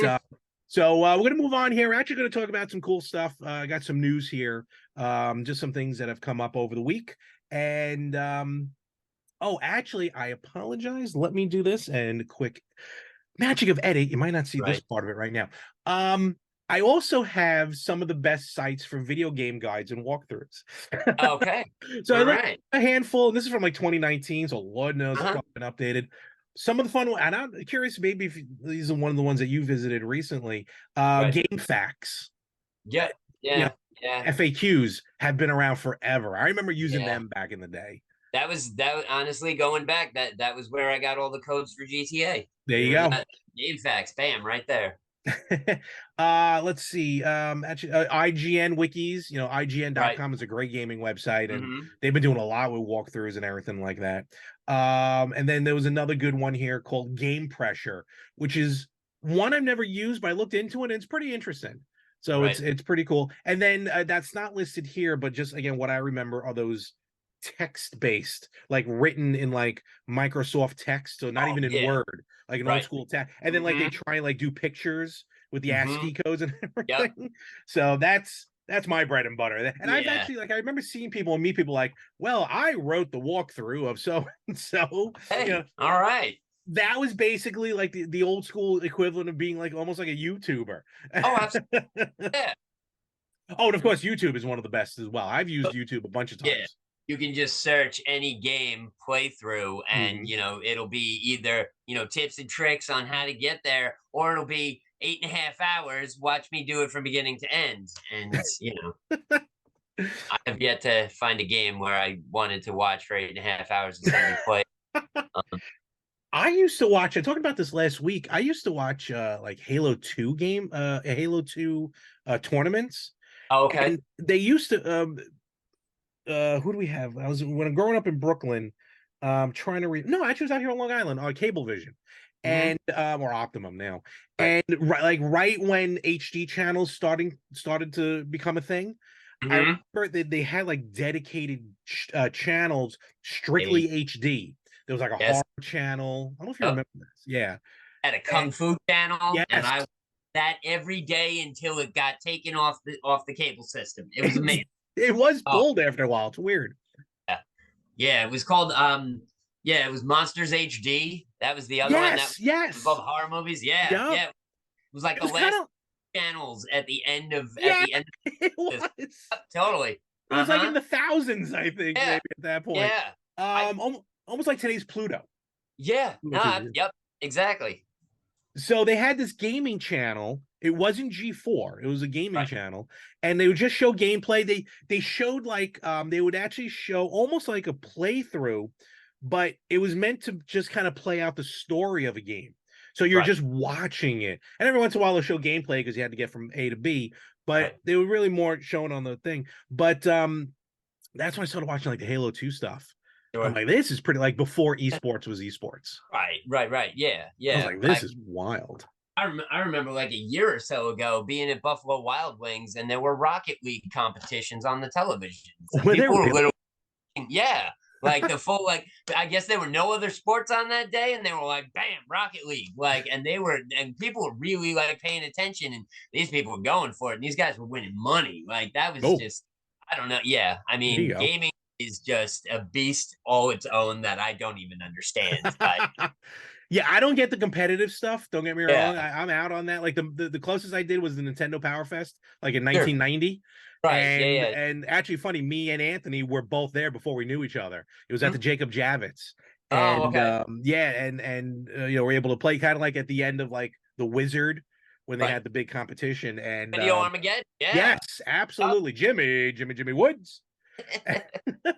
so we're going to move on here. We're actually going to talk about some cool stuff. I got some news here, just some things that have come up over the week. And actually, I apologize. Let me do this and quick magic of edit. You might not see this part of it right now. I also have some of the best sites for video game guides and walkthroughs.
Okay.
So
All
I looked
right.
at a handful, and this is from like 2019, so Lord knows it's been updated. Some of the fun, and I'm curious, maybe if these are one of the ones that you visited recently. Game Facts.
Yeah. Yeah. Yeah.
FAQs have been around forever. I remember using
Yeah.
them back in the day.
That was honestly going back. That was where I got all the codes for GTA.
There you go.
Game Facts, bam, right there.
Let's see. Actually, IGN wikis. IGN.com is a great gaming website, and they've been doing a lot with walkthroughs and everything like that. And then there was another good one here called Game Pressure, which is one I've never used, but I looked into it and it's pretty interesting. So
Right.
it's pretty cool. And then that's not listed here, but just again, what I remember are those text-based, like written in like Microsoft text, so not
Oh
even in
yeah.
Word, like an old
Right.
school text. And then like they
Mm-hmm.
try and like do pictures with the
Mm-hmm.
ASCII codes and
Yep.
everything. So that's my bread and butter. And I've
Yeah.
actually like I remember seeing people and meet people like, well, I wrote the walkthrough of so and so, you know,
Hey. All right.
that was basically like the old school equivalent of being like almost like a YouTuber.
Oh, absolutely. Yeah.
Oh, and of course, YouTube is one of the best as well. I've used
But,
YouTube a bunch of
yeah.
times.
You can just search any game playthrough, and
Mhm.
it'll be either tips and tricks on how to get there, or it'll be 8.5 hours. Watch me do it from beginning to end, and I have yet to find a game where I wanted to watch for 8.5 hours and somebody play. Um,
I used to watch, I talked about this last week. I used to watch like Halo 2 game, Halo 2 tournaments.
oh, okay.
And they used to who do we have? I was when I'm growing up in Brooklyn, trying to read no, actually it was out here on Long Island on Cablevision.
Hmm.
And or Optimum now.
Right.
And right when HD channels started to become a thing, I
Hmm.
remember that they had like dedicated channels
Hey,
strictly HD. There was like a
yes.
horror channel. I don't know if you
Yep.
remember this. Yeah.
At a
And
kung fu channel, and
yes,
I watched that every day until it got taken off the cable system. It was
it was
amazing.
it was
Oh
pulled after a while. It's weird.
yeah, yeah. It was called yeah, it was Monsters HD. That was the other one that
Yes, yes.
involved horror movies. Yeah,
Yep.
yeah. It was like
It
the
was kind
last
of
channels at the end of
yeah, it
this.
was.
Totally.
It was like in
Uh-huh.
the thousands, I think,
Yeah.
maybe at that point.
Yeah. I
Almost like today's Pluto.
yeah.
Pluto
No,
TV.
yep. Exactly.
So they had this gaming channel. It wasn't G4. It was a gaming
Right.
channel, and they would just show gameplay. They showed like they would actually show almost like a playthrough, but it was meant to just kind of play out the story of a game. So you're
Right.
just watching it, and every once in a while they'll show gameplay because you had to get from A to B. But
Right.
they were really more shown on the thing. But that's when I started watching like the Halo 2 stuff. I'm
Sure.
like, this is pretty like before esports was esports.
Right. Right. Right. Yeah.
I was
Yeah.
like, this is wild.
I remember like a year or so ago being at Buffalo Wild Wings, and there were Rocket League competitions on the televisions, and
Were there
people were
really?
literally, yeah, like the full, like, I guess there were no other sports on that day, and they were like, bam, Rocket League, like, and people were really like paying attention, and these people were going for it, and these guys were winning money, like that was
Oh,
just, I don't know, yeah, I
there you
mean,
go.
gaming is just a beast all its own that I don't even understand, but
Yeah, I don't get the competitive stuff. Don't get me
yeah,
wrong. I'm out on that. Like the closest I did was the Nintendo Power Fest, like in
sure,
1990.
right, yeah,
And
yeah.
and actually funny, me and Anthony were both there before we knew each other. It was at
Hmm?
the Jacob Javits.
Oh,
And
okay,
yeah, and we're able to play kind of like at the end of like the Wizard when they
right.
had the big competition. And
Video Armageddon, yeah.
yes, absolutely. Jimmy Woods.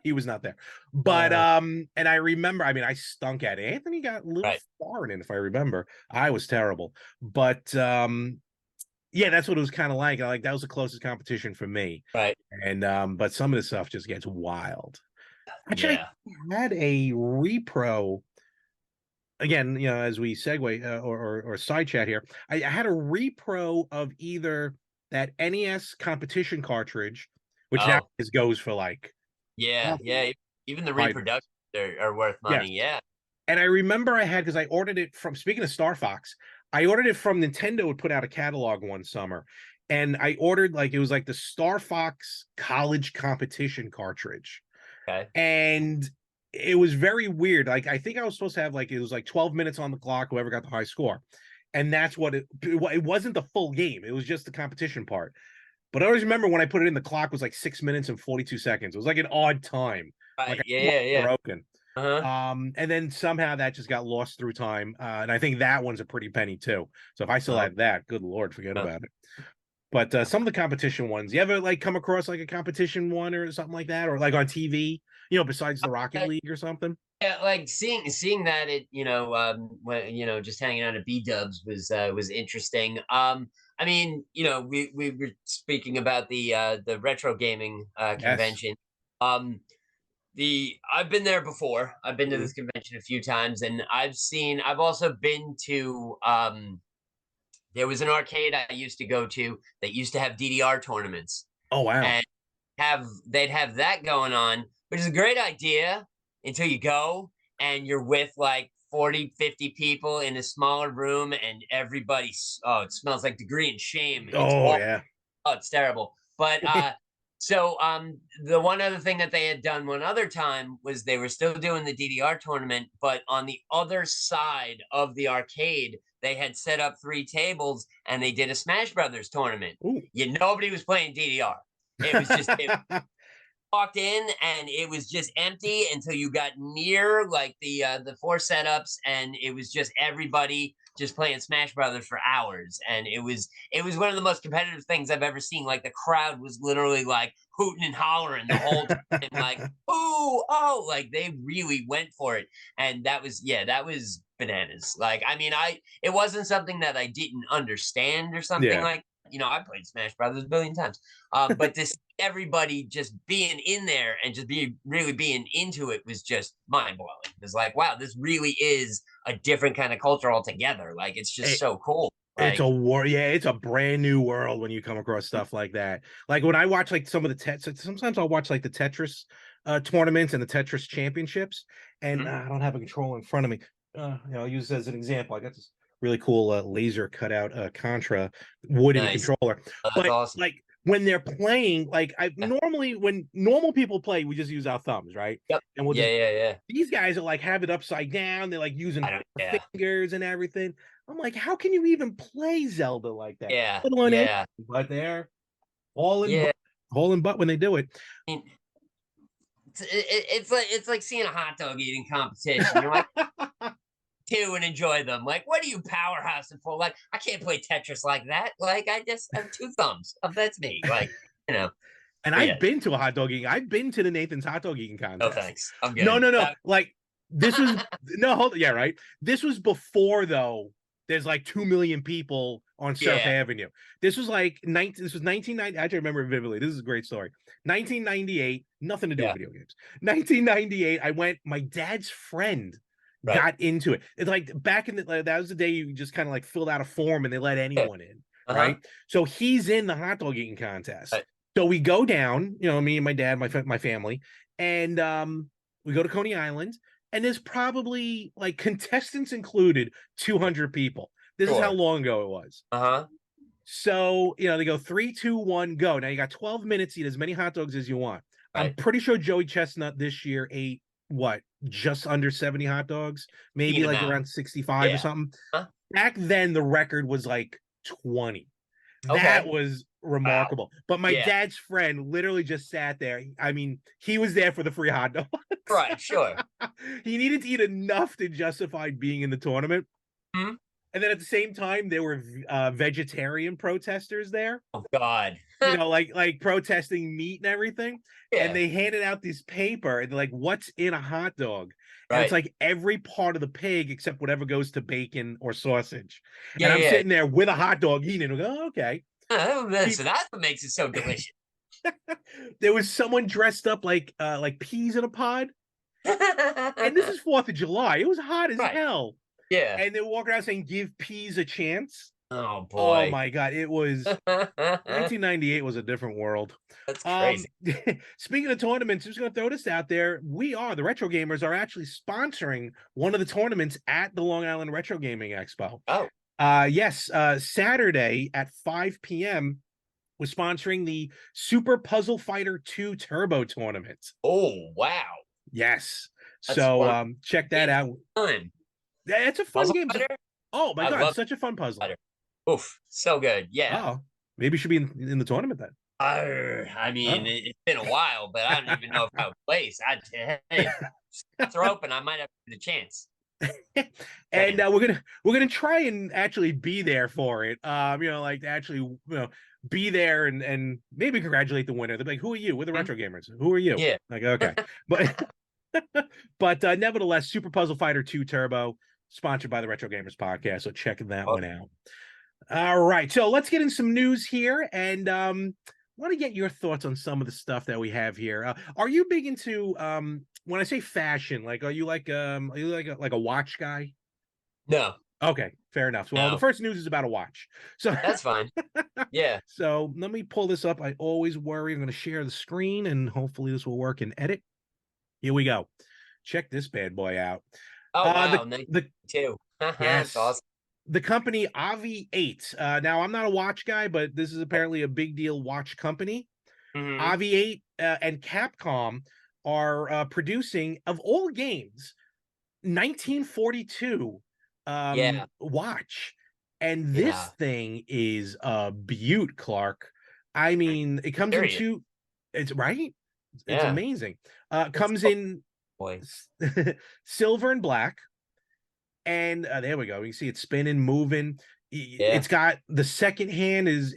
He was not there. But
Uh,
and I remember, I mean, I stunk at it. Anthony got a little
right.
far in, if I remember. I was terrible. But yeah, that's what it was kind of like. Like that was the closest competition for me.
Right.
And but some of the stuff just gets wild. Actually,
Yeah.
I had a repro again, as we segue or side chat here. I had a repro of either that NES competition cartridge, which now
Oh,
goes for like
yeah.
probably
Yeah. Even the
five.
reproductions are worth
Yes.
money. Yeah.
And I remember I had because I ordered it from speaking of Star Fox, I ordered it from Nintendo would put out a catalog one summer. And I ordered like it was like the Star Fox college competition cartridge.
Okay.
And it was very weird. Like I think I was supposed to have like it was like 12 minutes on the clock, whoever got the high score. And that's what it wasn't the full game. It was just the competition part. But I always remember when I put it in, the clock was like 6 minutes and 42 seconds. It was like an odd time. Like
Right.
I
Yeah.
thought
Yeah.
it was
Yeah.
broken.
Uh-huh.
And then somehow that just got lost through time. And I think that one's a pretty penny too. So if I still
Oh,
had that, good Lord, forget
oh.
about it. But some of the competition ones, you ever like come across like a competition one or something like that, or like on TV, besides the Rocket League or something?
Yeah, like seeing that it when just hanging out at B Dubs was interesting. I mean we were speaking about the retro gaming
Yes.
convention. Um, I've been there before. I've been to this convention a few times, and I've also been to there was an arcade I used to go to that used to have DDR tournaments.
Oh wow.
And they'd have that going on, which is a great idea until you go and you're with like 40, 50 people in a smaller room and everybody's, oh, it smells like degree and shame. It's
Oh
awful.
yeah.
Oh, it's terrible. But so the one other thing that they had done one other time was they were still doing the DDR tournament, but on the other side of the arcade, they had set up 3 tables and they did a Smash Brothers tournament.
Ooh.
Nobody was playing DDR. It was just walked in and it was just empty until you got near like the 4 setups, and it was just everybody just playing Smash Brothers for hours. And it was one of the most competitive things I've ever seen. Like the crowd was literally like hooting and hollering the whole time, like oh, like they really went for it. And that was bananas. Like I mean, it wasn't something that I didn't understand or something
Yeah.
like. I played Smash Brothers a billion times, but to see everybody just being in there and just really being into it was just mind blowing. It was like, wow, this really is a different kind of culture altogether. Like, it's just so cool.
It's
Like,
a war. Yeah, it's a brand new world when you come across stuff like that. Like when I watch like some of the sometimes I'll watch like the Tetris tournaments and the Tetris championships, and I don't have a controller in front of me. I'll use this as an example. I got this really cool laser cutout Contra wooden controller.
that's
But
awesome.
like when they're playing, like normally when normal people play, we just use our thumbs, right?
Yep.
And we'll
yeah.
These guys are like have it upside down. They're like using fingers and everything. I'm like, how can you even play Zelda like that?
Yeah.
But they're all in butt when they do it.
I mean, it's like seeing a hot dog eating competition. You're like, too, and enjoy them. Like, what are you powerhousing for? Like, I can't play Tetris like that. Like, I just have 2 thumbs. That's me. Like,
And I've been to a hot dog eating. I've been to the Nathan's hot dog eating contest.
No thanks. I'm good.
No. Like this was right. This was before though. There's like 2 million people on Surf Avenue. This was like 1990. I remember vividly. This is a great story. 1998. Nothing to do with video games. 1998. I went. My dad's friend got into it. It's like back in that was the day you just kind of like filled out a form and they let anyone in, right? So he's in the hot dog eating contest. So we go down, me and my dad, my family, and we go to Coney Island, and there's probably like contestants included 200 people. This is how long ago it was. So they go 3, 2, 1, go. Now you got 12 minutes. Eat as many hot dogs as you want. I'm pretty sure Joey Chestnut this year ate just under 70 hot dogs, maybe like around 65 or something. Back then the record was like 20. That was remarkable. But my dad's friend literally just sat there. I mean, he was there for the free hot dogs.
Right, sure.
He needed to eat enough to justify being in the tournament. And then at the same time, there were vegetarian protesters there.
Oh God!
like protesting meat and everything. And they handed out this paper, and they're like, "What's in a hot dog?" And it's like every part of the pig except whatever goes to bacon or sausage. And I'm sitting there with a hot dog eating it. Oh, okay.
So that's what makes it so delicious.
There was someone dressed up like peas in a pod. And this is 4th of July. It was hot as hell.
Yeah.
And they're walking around saying, give peas a chance.
Oh, boy.
Oh, my God. It was 1998 was a different world.
That's crazy.
Speaking of tournaments, I'm just going to throw this out there. The Retro Gamers are actually sponsoring one of the tournaments at the Long Island Retro Gaming Expo.
Oh.
Yes. Saturday at 5 p.m. we're sponsoring the Super Puzzle Fighter 2 Turbo Tournament.
Oh, wow.
Yes. So check that out.
Fun.
Yeah, it's a fun game. Oh my God, such a fun puzzle.
Oof, so good. Yeah.
Oh, maybe you should be in the tournament then.
I mean, it's been a while, but I don't even know if I would place. Hey, spots are open. I might have the chance.
And we're gonna try and actually be there for it. Like actually, be there and maybe congratulate the winner. They're like, "Who are you? We're the Retro Gamers. Who are you?"
Yeah.
Like, okay, but nevertheless, Super Puzzle Fighter 2 Turbo, sponsored by the Retro Gamers Podcast. So check that one out. All right, so let's get in some news here, and want to get your thoughts on some of the stuff that we have here. Are you big into when I say fashion, like are you like a watch guy?
No,
Okay, fair enough. Well, the
no,
first news is about a watch. So
that's fine. Yeah.
so let me pull this up. I always worry. I'm going to share the screen and hopefully this will work in edit. Here we go. Check this bad boy out.
Oh wow,
The
92. That's
yes,
awesome.
the company Aviate. Now I'm not a watch guy, but this is apparently a big deal watch company.
Hmm.
Aviate and Capcom are producing, of all games, 1942
Yeah,
watch, and this
yeah.
thing is a beaut, Clark. I mean, it comes in
Period.
two. It's right. It's
Yeah.
amazing.
It's
Comes
oh
in
boy.
silver and black, and there we go. You can see it spinning, moving.
Yeah.
It's got the second hand is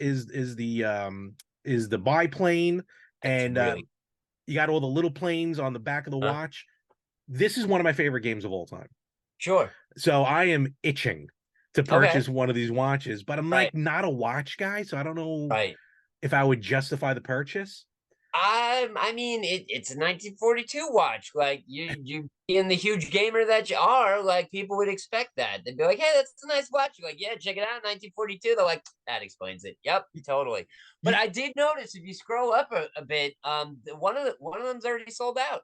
the biplane,
That's
and
really
you got all the little planes on the back of the
huh?
watch. This is one of my favorite games of all time.
Sure.
So I am itching to
Okay.
purchase one of these watches, but I'm
Right.
like not a watch guy, so I don't know
Right.
if I would justify the purchase.
I mean, it's a 1942 watch. Like you being the huge gamer that you are, like people would expect that. They'd be like, "Hey, that's a nice watch." You're like, "Yeah, check it out, 1942." They're like, "That explains it." Yep, totally. But
You,
I did notice if you scroll up a bit, one of them's already sold out.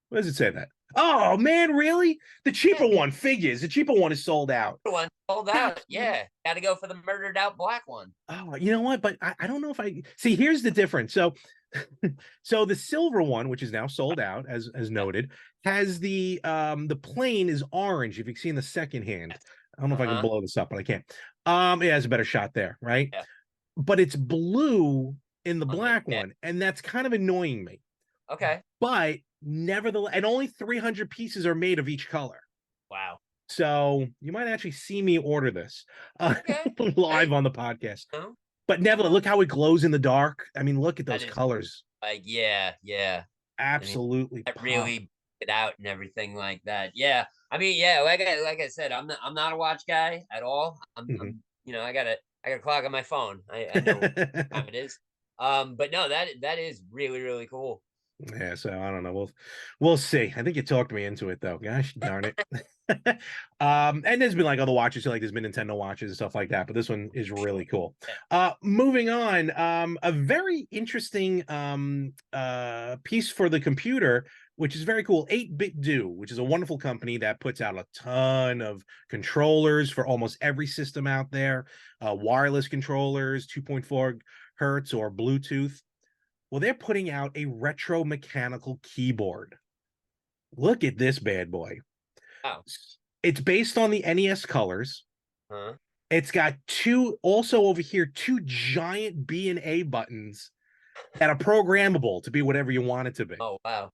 what does it say that? Oh man, really? The
Yeah,
cheaper one figures. The cheaper one is sold out.
one sold
That's
out. Yeah, got to go for the murdered out black one.
oh, you know what? But I don't know if I see. Here's the difference. So, so the silver one, which is now sold out, as
Yeah.
noted, has the plane is orange. If you've seen the second hand, I don't know
Uh
if I can
huh.
blow this up, but I can't. It has a better shot there, right?
Yeah.
But it's blue in the
On the
black
yeah.
one, and that's kind of annoying me.
Okay.
But nevertheless, and only 300 pieces are made of each color.
Wow.
So you might actually see me order this
Okay.
live
Hey,
on the podcast.
no,
But
why
nevertheless,
not?
look how it glows in the dark. I mean, look at
That
those
is
colors.
like yeah, yeah. I mean,
Absolutely
that
pop.
really it out and everything like that. Yeah. I mean, yeah, like I said, I'm not a watch guy at all.
Mhm.
I'm I got a clock on my phone. I know what time it is. But no, that is really, really cool.
Yeah, so I don't know. We'll see. I think you talked me into it though. Gosh darn it. And there's been like other watches, like there's been Nintendo watches and stuff like that, but this one is
Sure.
really cool.
Yeah.
Moving on, a very interesting piece for the computer, which is very cool. 8-Bit Do, which is a wonderful company that puts out a ton of controllers for almost every system out there, wireless controllers, 2.4 hertz or Bluetooth. Well, they're putting out a retro mechanical keyboard. Look at this bad boy.
Wow.
It's based on the NES colors.
Huh?
It's got also over here, two giant B and A buttons that are programmable to be whatever you want it to be.
Oh wow.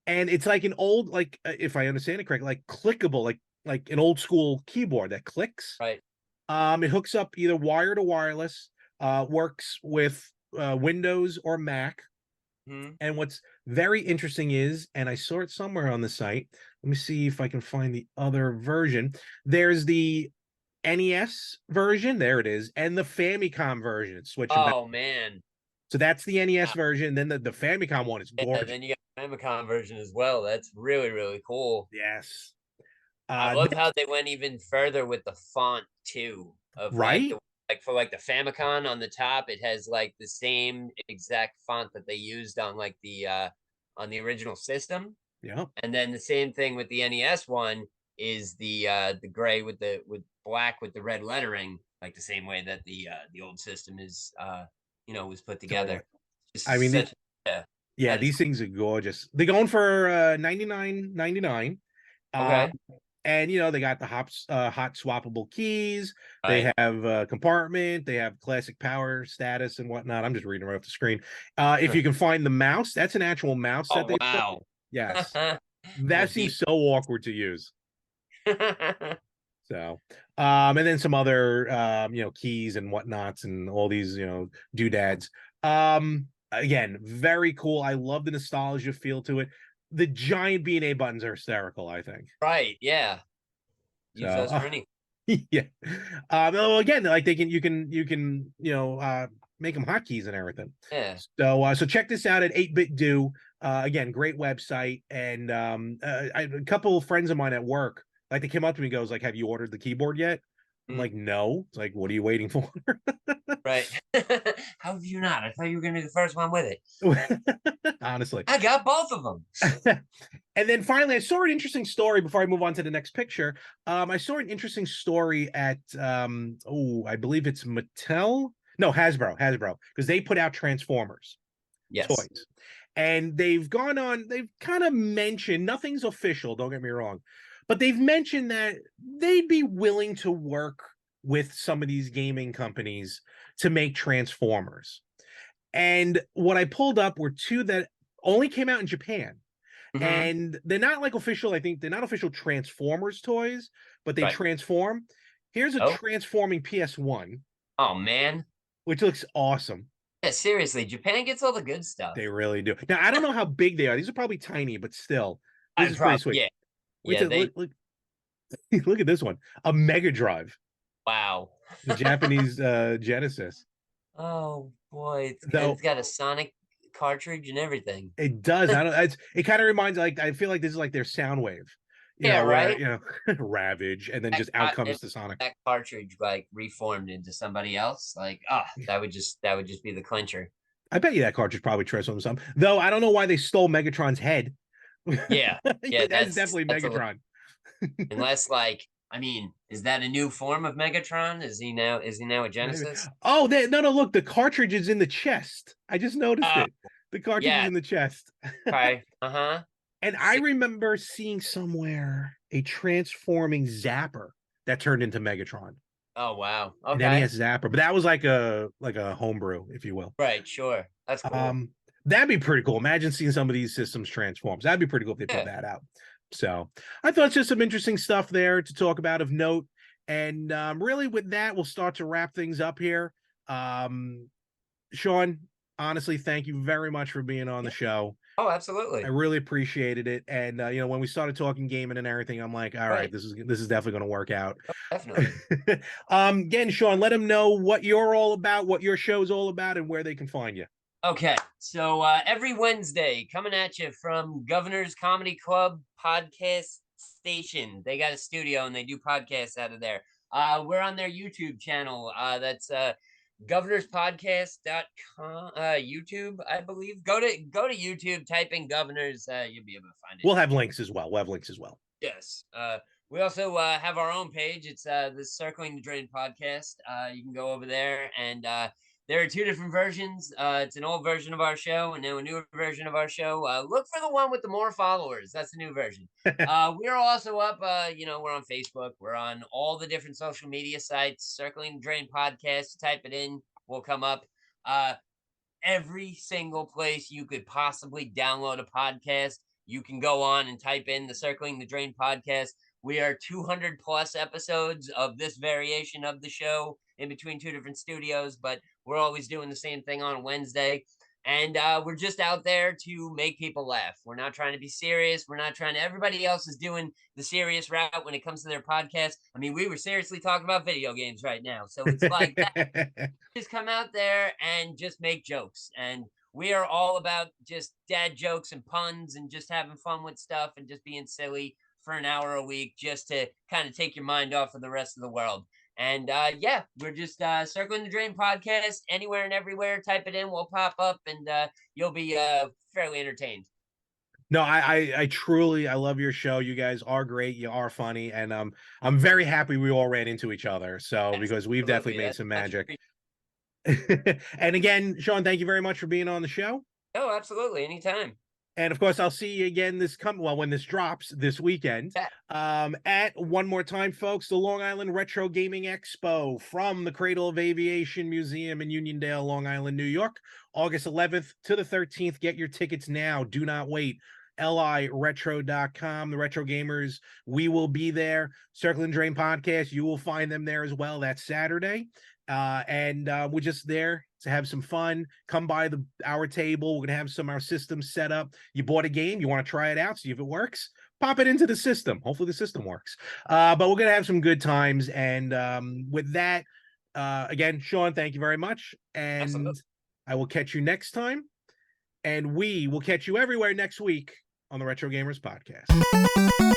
And it's like an old, like if I understand it correctly, like clickable, like an old school keyboard that clicks.
Right.
It hooks up either wired or wireless, works with Windows or Mac.
Hmm.
And what's very interesting is, and I saw it somewhere on the site. Let me see if I can find the other version. There's the NES version, there it is, and the Famicom version. It's switching back.
Oh man.
So that's the NES
Wow.
version. Then the Famicom one is
Yeah,
gorgeous.
then you got the Famicom version as well. That's really, really cool.
Yes.
I love
This,
how they went even further with the font too, of like
right?
the like for like the Famicom on the top, it has like the same exact font that they used on the original system.
Yeah.
And then the same thing with the NES one is the gray with the with black with the red lettering, like the same way that the old system is was put
Totally.
together.
I
Just
mean,
such yeah,
yeah,
that is
these things are gorgeous. They're going for 99.99. Uh,
okay.
and they got the hot swappable keys. They
Right.
have compartment. They have classic power status and whatnot. I'm just reading right off the screen. If you can find the mouse, that's an actual mouse that
Oh
they put.
wow.
Yes,
Little
that seems
deep.
so awkward to use. So, and then some other keys and whatnots and all these doodads. Again, very cool. I love the nostalgia feel to it. The giant B&A buttons are hysterical, I think.
Right. Yeah. Use
So,
those for any.
yeah. Well, again, like you can make them hotkeys and everything.
Yeah.
So check this out at 8-Bit Do. Again, great website. And a couple of friends of mine at work, like they came up to me and goes like, "Have you ordered the keyboard yet?" I'm like, "No." It's like, "What are you waiting for?"
Right. How have you not? I thought you were going to be the first one with it.
Honestly.
I got both of them.
And then finally, I saw an interesting story before I move on to the next picture. I saw an interesting story at, I believe it's Mattel. No, Hasbro, because they put out Transformers toys. And they've kind of mentioned, nothing's official, don't get me wrong, but they've mentioned that they'd be willing to work with some of these gaming companies to make Transformers. And what I pulled up were two that only came out in Japan. And they're not like official, I think they're not official Transformers toys, but they transform. Here's a transforming PS1.
Oh, man.
Which looks awesome.
Yeah, seriously, Japan gets all the good stuff.
They really do. Now, I don't know how big they are. These are probably tiny, but still. This is pretty sweet.
Yeah.
Look at this one. A Mega Drive.
Wow.
The Japanese Genesis.
Oh, boy. It's got a Sonic cartridge and everything.
It does. It kind of reminds, like, I feel like this is like their Soundwave.
Right.
Where, Ravage, and then just out comes the Sonic.
That cartridge like reformed into somebody else. Like, that would just be the clincher.
I bet you that cartridge probably transformed something. Though I don't know why they stole Megatron's head.
Yeah.
That's definitely Megatron.
Unless, like, I mean, is that a new form of Megatron? Is he now a Genesis?
Oh, no, look, the cartridge is in the chest. I just noticed it. The cartridge is in the chest.
Okay.
And I remember seeing somewhere a transforming Zapper that turned into Megatron.
Oh, wow. Okay.
And then he has Zapper, but that was like a homebrew, if you will.
Right, sure. That's cool.
That'd be pretty cool. Imagine seeing some of these systems transforms. That'd be pretty cool if they put that out. So I thought it's just some interesting stuff there to talk about of note. And really with that, we'll start to wrap things up here. Sean, honestly, thank you very much for being on the show.
Oh, absolutely.
I really appreciated it. And when we started talking gaming and everything, I'm like, all right, this is definitely going to work out.
Oh, definitely.
Again, Sean, let them know what you're all about, what your show's all about, and where they can find you.
Okay, so every Wednesday, coming at you from Governor's Comedy Club podcast station. They got a studio and they do podcasts out of there. We're on their YouTube channel. That's governorspodcast.com, YouTube, I believe. Go to YouTube, type in Governors, you'll be able to find it.
We'll have links as well.
Yes. We also have our own page. It's the Circling the Drain podcast. You can go over there, and there are two different versions. It's an old version of our show and now a newer version of our show. Look for the one with the more followers. That's the new version. We're also up, we're on Facebook. We're on all the different social media sites. Circling the Drain podcast. Type it in. We'll come up. Every single place you could possibly download a podcast, you can go on and type in the Circling the Drain podcast. We are 200 plus episodes of this variation of the show in between two different studios, but we're always doing the same thing on Wednesday. And we're just out there to make people laugh. We're not trying to be serious. We're not trying to, everybody else is doing the serious route when it comes to their podcast. I mean, we were seriously talking about video games right now. So it's like that. Just come out there and just make jokes. And we are all about just dad jokes and puns and just having fun with stuff and just being silly for an hour a week just to kind of take your mind off of the rest of the world. And we're just Circling the Drain podcast anywhere and everywhere. Type it in, we'll pop up, and you'll be fairly entertained.
No, I truly, I love your show. You guys are great. You are funny, and I'm very happy we all ran into each other. So because we've definitely made some magic. And again, Sean, thank you very much for being on the show.
Oh, absolutely, anytime.
And of course, I'll see you again when this drops this weekend. At one more time, folks, the Long Island Retro Gaming Expo from the Cradle of Aviation Museum in Uniondale, Long Island, New York, August 11th to the 13th. Get your tickets now. Do not wait. liretro.com. The Retro Gamers, we will be there. Circling Drain Podcast, you will find them there as well. That's Saturday. And we're just there to have some fun. Come by our table. We're gonna have our systems set up. You bought a game, you want to try it out, see if it works, pop it into the system. Hopefully the system works. But we're gonna have some good times. And with that, Again, Sean, thank you very much. And
Absolutely.
I will catch you next time. And we will catch you everywhere next week on the Retro Gamers Podcast.